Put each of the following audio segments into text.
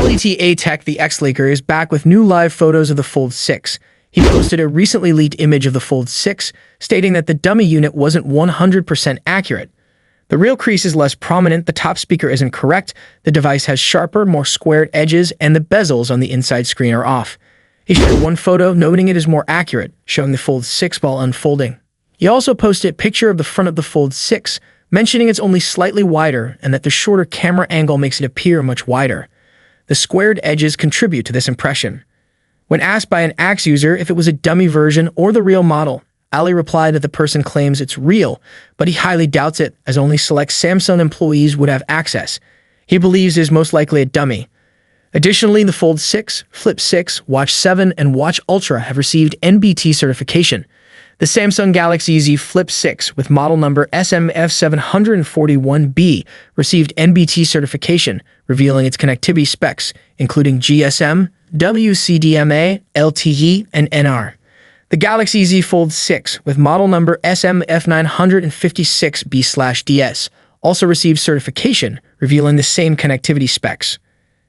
LETA Tech, the X-Leaker, is back with new live photos of the Fold 6. He posted a recently leaked image of the Fold 6, stating that the dummy unit wasn't 100% accurate. The real crease is less prominent, the top speaker isn't correct, the device has sharper, more squared edges, and the bezels on the inside screen are off. He shared one photo, noting it is more accurate, showing the Fold 6 while unfolding. He also posted a picture of the front of the Fold 6, mentioning it's only slightly wider and that the shorter camera angle makes it appear much wider. The squared edges contribute to this impression. When asked by an Axe user if it was a dummy version or the real model, Ali replied that the person claims it's real, but he highly doubts it, as only select Samsung employees would have access. He believes it is most likely a dummy. Additionally, the Fold 6, Flip 6, Watch 7, and Watch Ultra have received NBT certification. The Samsung Galaxy Z Flip 6, with model number SMF741B, received NBT certification, revealing its connectivity specs, including GSM, WCDMA, LTE, and NR. The Galaxy Z Fold 6, with model number SMF956B/DS, also received certification, revealing the same connectivity specs.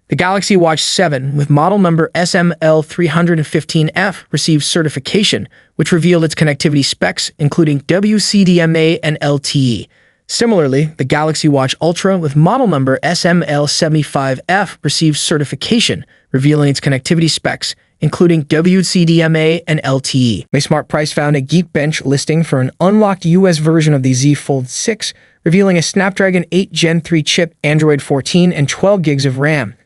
The Galaxy Watch 7, with model number SML315F, received certification, which revealed its connectivity specs, including WCDMA and LTE. Similarly, the Galaxy Watch Ultra, with model number SML75F, received certification, revealing its connectivity specs, including WCDMA and LTE. MySmartPrice found a Geekbench listing for an unlocked US version of the Z Fold 6, revealing a Snapdragon 8 Gen 3 chip, Android 14, and 12 gigs of RAM.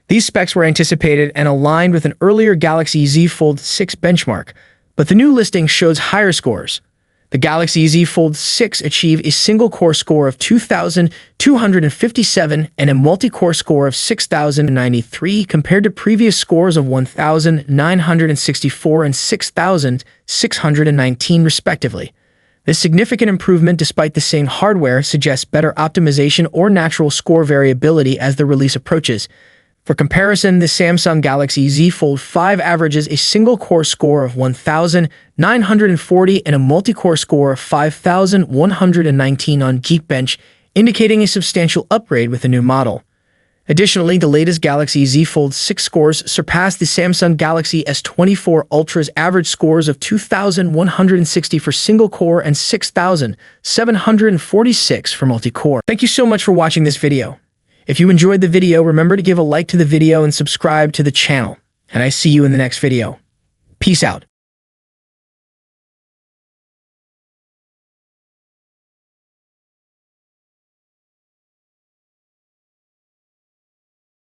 These specs were anticipated and aligned with an earlier Galaxy Z Fold 6 benchmark, but the new listing shows higher scores. The Galaxy Z Fold 6 achieved a single-core score of 2,257 and a multi-core score of 6,093 compared to previous scores of 1,964 and 6,619 respectively. This significant improvement, despite the same hardware, suggests better optimization or natural score variability as the release approaches. For comparison, the Samsung Galaxy Z Fold 5 averages a single-core score of 1,940 and a multi-core score of 5,119 on Geekbench, indicating a substantial upgrade with the new model. Additionally, the latest Galaxy Z Fold 6 scores surpassed the Samsung Galaxy S24 Ultra's average scores of 2,160 for single-core and 6,746 for multi-core. Thank you so much for watching this video. If you enjoyed the video, remember to give a like to the video and subscribe to the channel. And I see you in the next video. Peace out.